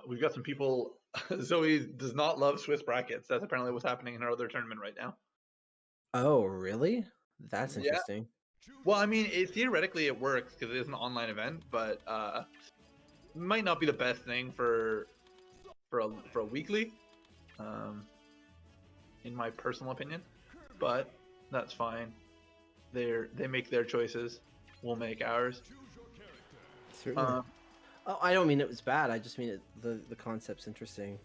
We've got some people. Zoe does not love Swiss brackets. That's apparently what's happening in our other tournament right now. Oh, really? That's Yeah. interesting. Well, I mean, theoretically it works because it is an online event, but might not be the best thing for a weekly, in my personal opinion. But that's fine. They make their choices. We'll make ours. Certainly. Oh, I don't mean it was bad. I just mean the concept's interesting.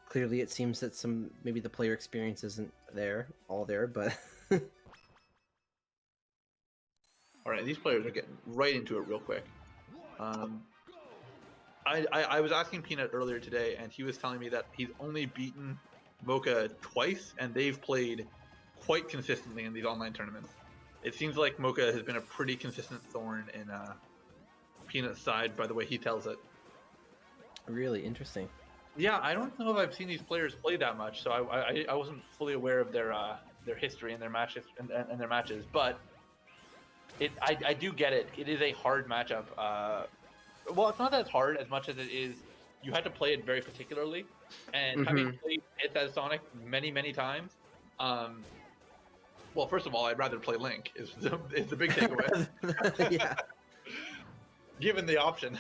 Clearly, it seems that maybe the player experience isn't all there, but All right, these players are getting right into it real quick. I was asking Peanut earlier today, and he was telling me that he's only beaten Mocha twice, and they've played quite consistently in these online tournaments. It seems like Mocha has been a pretty consistent thorn in Peanut's side, by the way he tells it. really interesting. Yeah, I don't know if I've seen these players play that much, so I wasn't fully aware of their history and their matches and their matches, but I do get it. It is a hard matchup. Well, it's not as hard as much as it is. You had to play it very particularly, and having played it as Sonic many times, well, first of all, I'd rather play Link. Is the big takeaway. Yeah. Given the option.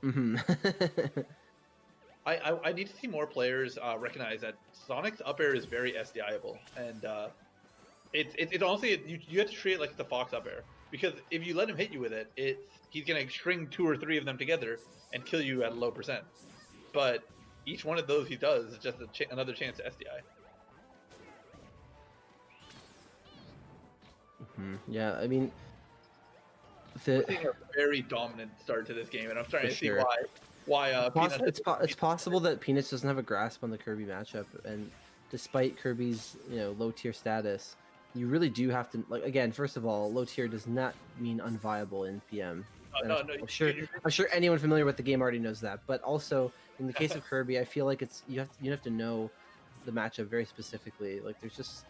Mm-hmm. I need to see more players recognize that Sonic's up air is very SDI-able, and it's honestly you have to treat it like the Fox up air, because if you let him hit you with it, he's gonna string 2 or 3 of them together and kill you at a low percent. But each one of those he does is just another chance to SDI. Yeah, I mean, We're seeing a very dominant start to this game, and I'm starting to see why it's possible that Peanuts doesn't have a grasp on the Kirby matchup, and despite Kirby's low tier status, you really do have to, like, again, first of all, low tier does not mean unviable in PM. No, I'm sure anyone familiar with the game already knows that, but also in the case of Kirby, I feel like you have to know the matchup very specifically. Like, there's just,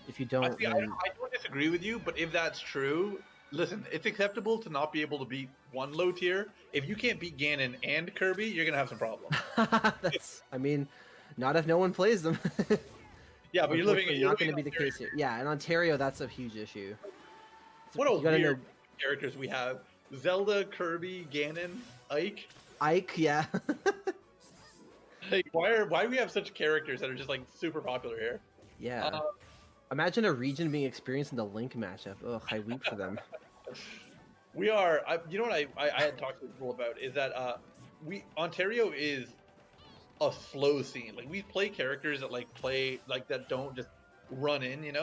if you don't, I don't disagree with you, but if that's true, listen, it's acceptable to not be able to beat one low tier. If you can't beat Ganon and Kirby, you're gonna have some problems. I mean, not if no one plays them. Yeah, but you're not going to be the case here. Yeah, in Ontario, that's a huge issue. What a weird characters we have: Zelda, Kirby, Ganon, Ike. Ike, yeah. Like, why do we have such characters that are just like super popular here? Yeah. Imagine a region being experienced in the Link matchup. Ugh, I weep for them. We are. You know what I had talked to people about is that Ontario is a slow scene. Like, we play characters that that don't just run in, and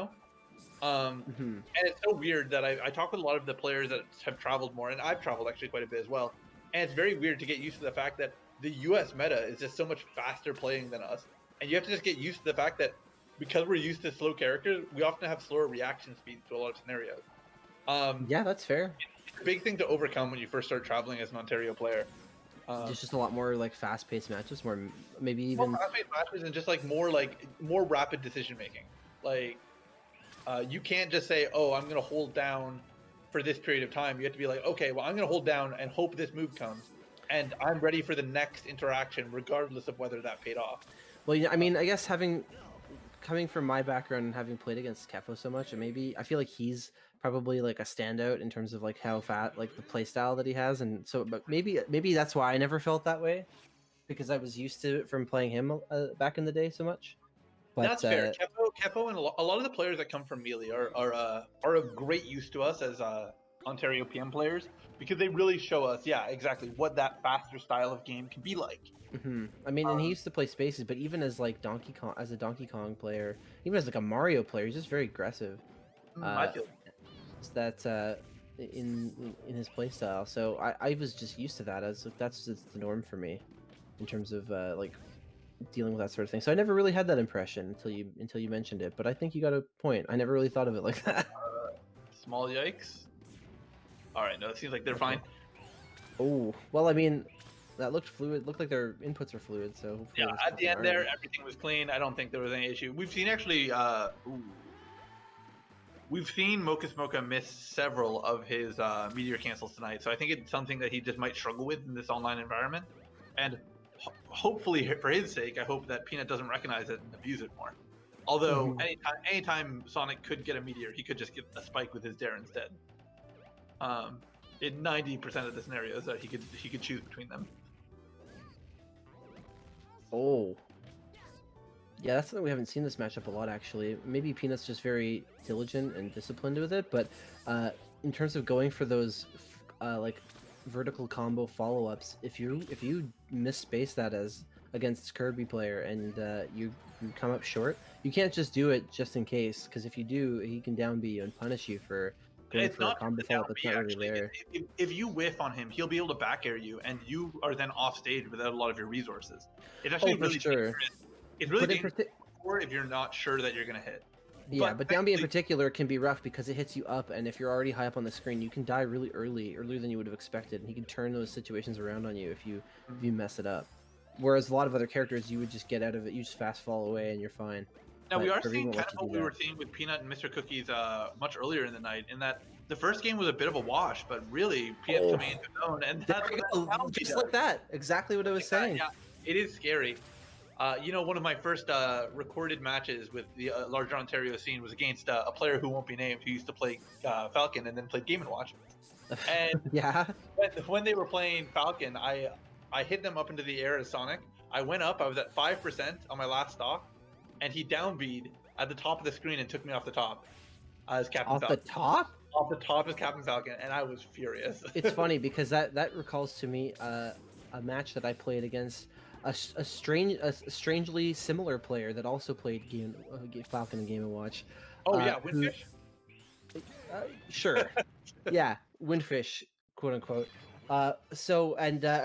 it's so weird that I talk with a lot of the players that have traveled more, and I've traveled actually quite a bit as well, and it's very weird to get used to the fact that the US meta is just so much faster playing than us, and you have to just get used to the fact that because we're used to slow characters, we often have slower reaction speeds to a lot of scenarios. Yeah, that's fair. It's a big thing to overcome when you first start traveling as an Ontario player. There's just a lot more like fast-paced matches, more maybe even fast-paced matches, and just more rapid decision making. Like, you can't just say, "Oh, I'm gonna hold down for this period of time." You have to be like, "Okay, well, I'm gonna hold down and hope this move comes, and I'm ready for the next interaction, regardless of whether that paid off." Well, yeah, I mean, I guess coming from my background and having played against Kefo so much, and maybe I feel like he's probably like a standout in terms of like how like the play style that he has, and so but maybe that's why I never felt that way, because I was used to it from playing him back in the day so much. But that's fair. Kefo and a lot of the players that come from Melee are of great use to us as Ontario PM players, because they really show us, yeah, exactly what that faster style of game can be like. I mean, and he used to play Spaces, but even as like as a Donkey Kong player, even as like a Mario player, he's just very aggressive. I feel that in his playstyle. So I was just used to that, as that's just the norm for me in terms of like dealing with that sort of thing. So I never really had that impression until you mentioned it. But I think you got a point. I never really thought of it like that. Small yikes. All right, no, it seems like they're fine. Oh, well, I mean, that looked fluid. Looked like their inputs were fluid. So yeah, at the end there, everything was clean. I don't think there was any issue. We've seen actually. We've seen MochaSmoka miss several of his meteor cancels tonight, so I think it's something that he just might struggle with in this online environment. And hopefully, for his sake, I hope that Peanut doesn't recognize it and abuse it more. Although, anytime Sonic could get a meteor, he could just get a spike with his dare instead. In 90% of the scenarios, that he could choose between them. Oh. Yeah, that's something we haven't seen this matchup a lot, actually. Maybe Peanut's just very diligent and disciplined with it, but in terms of going for those like vertical combo follow-ups, if you miss-space that as against Kirby player and you come up short, you can't just do it just in case, because if you do, he can down B you and punish you for going for a combo follow-up that's not really there. If you whiff on him, he'll be able to back air you, and you are then off stage without a lot of your resources. It's actually really dangerous. It's really dangerous if you're not sure that you're going to hit. Yeah, but down B in particular can be rough because it hits you up, and if you're already high up on the screen, you can die really earlier than you would have expected, and he can turn those situations around on you if you mess it up. Whereas a lot of other characters, you would just get out of it, you just fast fall away, and you're fine. Now, we are seeing kind of what we were seeing with Peanut and Mr. Cookies much earlier in the night, in that the first game was a bit of a wash, but really, Peanut coming into his own, and that's just like that. Exactly what I was saying. Yeah, it is scary. You know, one of my first recorded matches with the larger Ontario scene was against a player who won't be named, who used to play Falcon and then played Game & Watch. And yeah, when they were playing Falcon, I hit them up into the air as Sonic. I went up, I was at 5% on my last stock, and he downbeat at the top of the screen and took me off the top as Captain Falcon. Off the top? Off the top as Captain Falcon, and I was furious. It's funny because that recalls to me a match that I played against a strangely similar player that also played Falcon and Game & Watch. Oh yeah, Windfish? Sure. Yeah, Windfish, quote unquote. I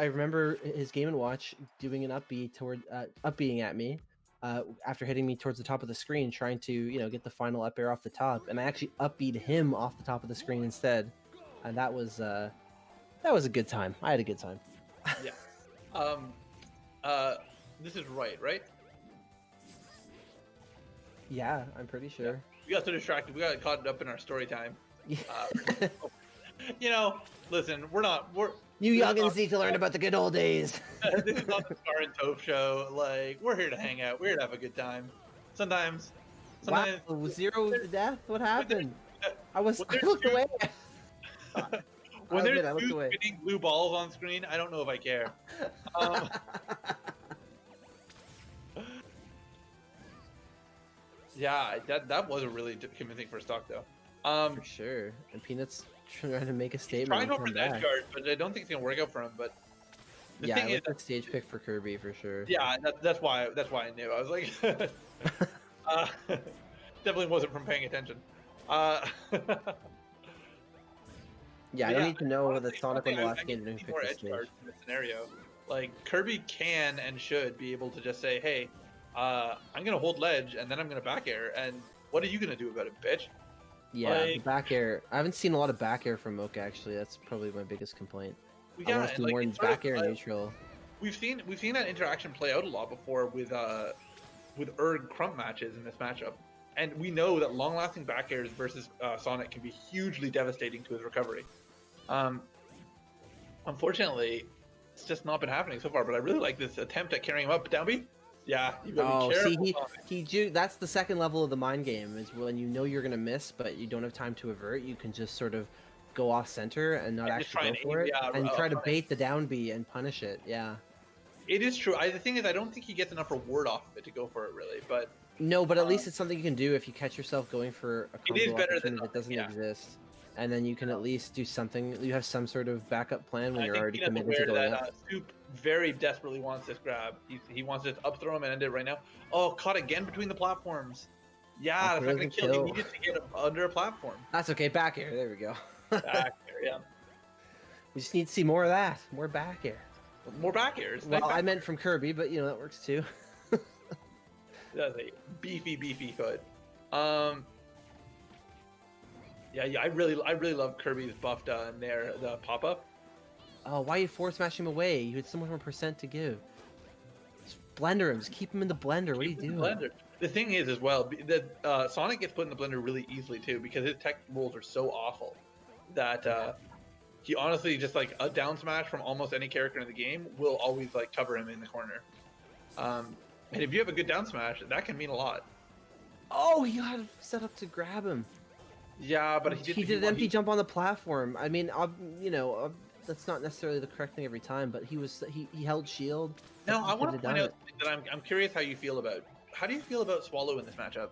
remember his Game & Watch doing an upbeating at me after hitting me towards the top of the screen, trying to get the final up air off the top, and I actually upbeat him off the top of the screen instead, and that was a good time. I had a good time. Yeah. This is right? Yeah, I'm pretty sure. Yeah. We got so distracted. We got caught up in our story time. Listen, we're you youngins need to learn about the good old days. This is not the Star and Toph show. Like, we're here to hang out. We're here to have a good time. Sometimes. Wow, 0 to death? What happened? I looked away. When there's two spinning blue balls on screen, I don't know if I care. Yeah, that was a really convincing first stock, though. For sure. And Peanut's trying to make a statement. Trying to open that guard, but I don't think it's gonna work out for him. But the thing is, that stage pick for Kirby for sure. Yeah, that's why I knew. I was like, definitely wasn't from paying attention. Yeah, I don't need to know that Sonic won the last game to pick more edge guards in this scenario. Like, Kirby can and should be able to just say, hey, I'm gonna hold ledge and then I'm gonna back air, and what are you gonna do about it, bitch? Yeah, the back air. I haven't seen a lot of back air from Mocha, actually. That's probably my biggest complaint. Yeah, I want to see more in back air neutral. We've seen that interaction play out a lot before with Erg Crump matches in this matchup, and we know that long-lasting back airs versus Sonic can be hugely devastating to his recovery. Unfortunately, it's just not been happening so far. But I really like this attempt at carrying him up. Down B? Yeah. That's the second level of the mind game, is when you know you're gonna miss, but you don't have time to avert. You can just sort of go off center and not actually go for it, and try to bait the down B and punish it. Yeah. It is true. The thing is, I don't think he gets enough reward off of it to go for it, really. But no, but at least it's something you can do if you catch yourself going for a combo it is better than that doesn't exist. And then you can at least do something. You have some sort of backup plan when you're already committed to going up. Soup very desperately wants this grab. He wants to up throw him and end it right now. Oh, caught again between the platforms. Yeah, that's not gonna kill. He needed to get him under a platform. That's okay. Back air. There we go. Back air, yeah. We just need to see more of that. More back air. More back airs. Well, I meant from Kirby, but that works too. That's a beefy foot. Yeah, I really love Kirby's buffed in there, the pop up. Oh, why are you force smashing him away? You had so much more percent to give. Just blender him. Just keep him in the blender. What are you doing? The thing is, as well, that Sonic gets put in the blender really easily too, because his tech rolls are so awful that he honestly just like a down smash from almost any character in the game will always like cover him in the corner. And if you have a good down smash, that can mean a lot. Oh, he got set up to grab him. Yeah, but He did an empty jump on the platform. I mean, you know, that's not necessarily the correct thing every time, but he held shield. Now, I want to point out something that I'm curious how you feel about. How do you feel about Swallow in this matchup?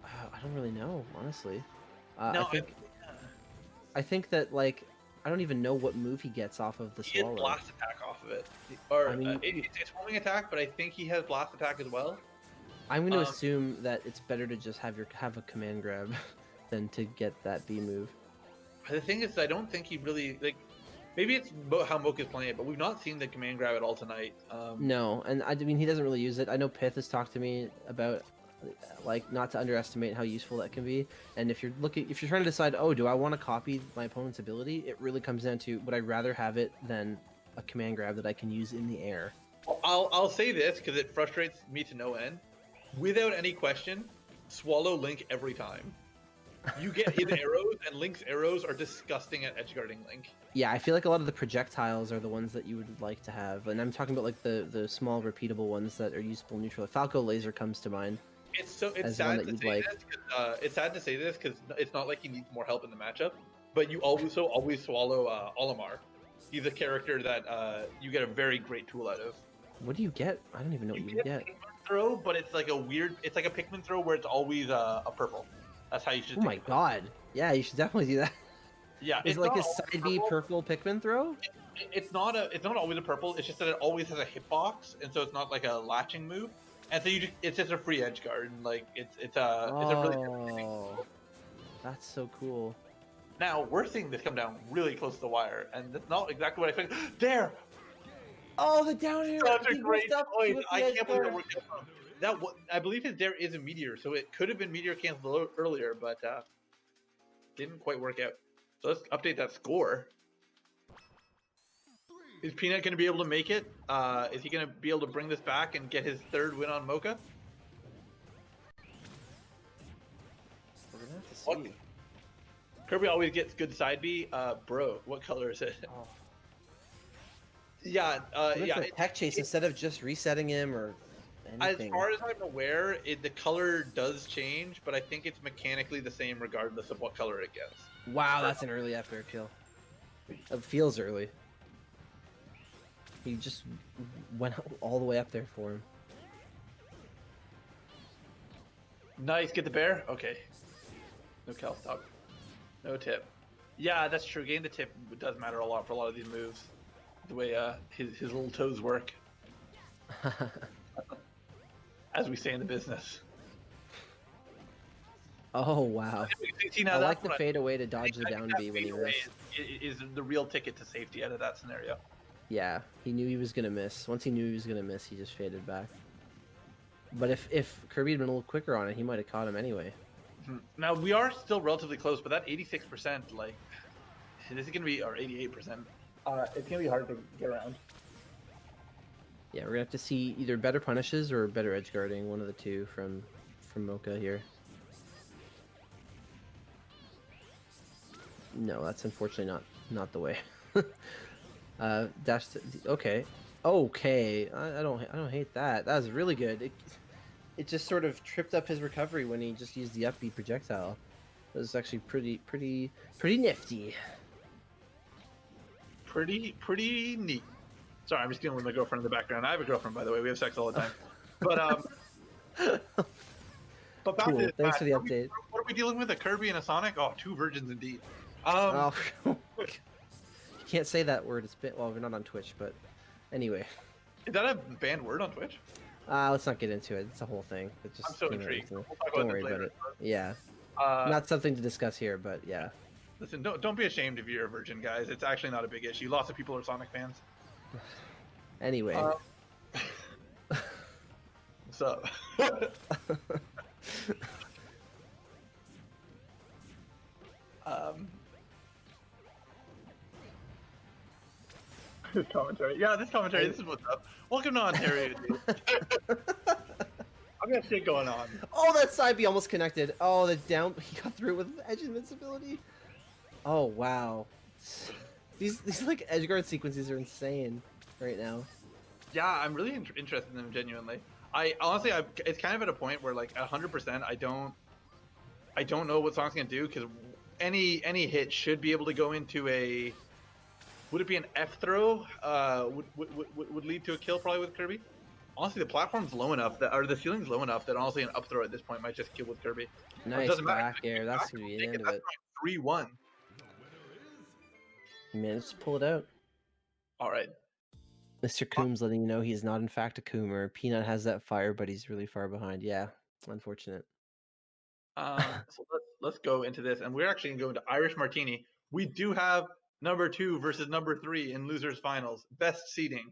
I don't really know, honestly. No, I think that, like, I don't even know what move he gets off of the he Swallow. He has blast attack off of it, or I mean, it's homing attack, but I think he has blast attack as well. I'm going to assume that it's better to just have a command grab than to get that B move. The thing is, I don't think he really like. Maybe it's how Mocha's playing it, but we've not seen the command grab at all tonight. No, and I mean he doesn't really use it. I know Pith has talked to me about like not to underestimate how useful that can be. And if you're trying to decide, oh, do I want to copy my opponent's ability? It really comes down to, would I rather have it than a command grab that I can use in the air? I'll say this because it frustrates me to no end. Without any question, Swallow Link every time. You get his arrows, and Link's arrows are disgusting at edgeguarding Link. Yeah, I feel like a lot of the projectiles are the ones that you would like to have, and I'm talking about like the small repeatable ones that are useful neutral. Falco Laser comes to mind. It's sad to say this because it's not like he needs more help in the matchup, but you always swallow Olimar. He's a character that you get a very great tool out of. What do you get? I don't even know what you get. Pikmin throw, but it's like a Pikmin throw where it's always a purple. That's how you should. Oh my god! Yeah, you should definitely do that. Yeah, it's like a side B purple Pikmin throw. It's not always a purple. It's just that it always has a hitbox, and so it's not like a latching move. And so it's just a free edge guard, and like it's a really good. That's so cool. Now we're seeing this come down really close to the wire, and that's not exactly what I expected. There. Oh, the down air! Such a great point. I can't believe that we're that. I believe his dare is a meteor, so it could have been meteor canceled earlier, but didn't quite work out. So let's update that score. Is Pnut going to be able to make it? Is he going to be able to bring this back and get his third win on Mocha? We're gonna have to see. What? Kirby always gets good side B. Bro, what color is it? Oh. Yeah, yeah. Tech chase instead of just resetting him or anything. As far as I'm aware, the color does change, but I think it's mechanically the same regardless of what color it gets. Wow, that's an early up air kill. It feels early. He just went all the way up there for him. Nice, get the bear? Okay. No cal stop. No tip. Yeah, that's true. Getting the tip does matter a lot for a lot of these moves. The way his little toes work. As we say in the business. Oh, wow. I like the fade away to dodge the down B when he missed. Is the real ticket to safety out of that scenario. Yeah, he knew he was going to miss. Once he knew he was going to miss, he just faded back. But if Kirby had been a little quicker on it, he might have caught him anyway. Now, we are still relatively close, but that 86%, like, this is going to be, or 88%, it's going to be hard to get around. Yeah, we're going to have to see either better punishes or better edge guarding, one of the two from Mocha here. No, that's unfortunately not the way. Dash to, okay. I don't hate that. That was really good. It just sort of tripped up his recovery when he just used the up B projectile. It was actually pretty nifty. Pretty neat. Sorry, I'm just dealing with my girlfriend in the background. I have a girlfriend, by the way. We have sex all the time. But but back cool. to this Thanks for the update. What are we dealing with? A Kirby and a Sonic? Oh, two virgins indeed. Oh, you can't say that word. It's been, well, we're not on Twitch, but anyway. Is that a banned word on Twitch? Let's not get into it. It's a whole thing. It's just, I'm so intrigued. Don't worry about it. Yeah. Not something to discuss here, but yeah. Listen, don't be ashamed if you're a virgin, guys. It's actually not a big issue. Lots of people are Sonic fans. Anyway. What's up? This commentary. Yeah, this commentary. This is what's up. Welcome to Ontario, dude. I've got shit going on. Oh, that side B almost connected. Oh, the down. He got through with edge invincibility. Oh wow. These like edge guard sequences are insane right now. Yeah, I'm really interested in them genuinely. I honestly, it's kind of at a point where like 100%, I don't know what Sonic's gonna do because any hit should be able to go into a. Would it be an F throw? Would lead to a kill probably with Kirby. Honestly, the platform's low enough that, or the ceiling's low enough that honestly an up throw at this point might just kill with Kirby. Or it Nice doesn't matter. back air. That's gonna be the Take it. end of That's it. 3-1. He managed to pull it out. All right. Mr. Coombs letting you know he's not in fact a Coomer. Peanut has that fire, but he's really far behind. Yeah, unfortunate. So let's go into this, and we're actually gonna go into Irish Martini. We do have number 2 versus number 3 in losers finals, best seeding.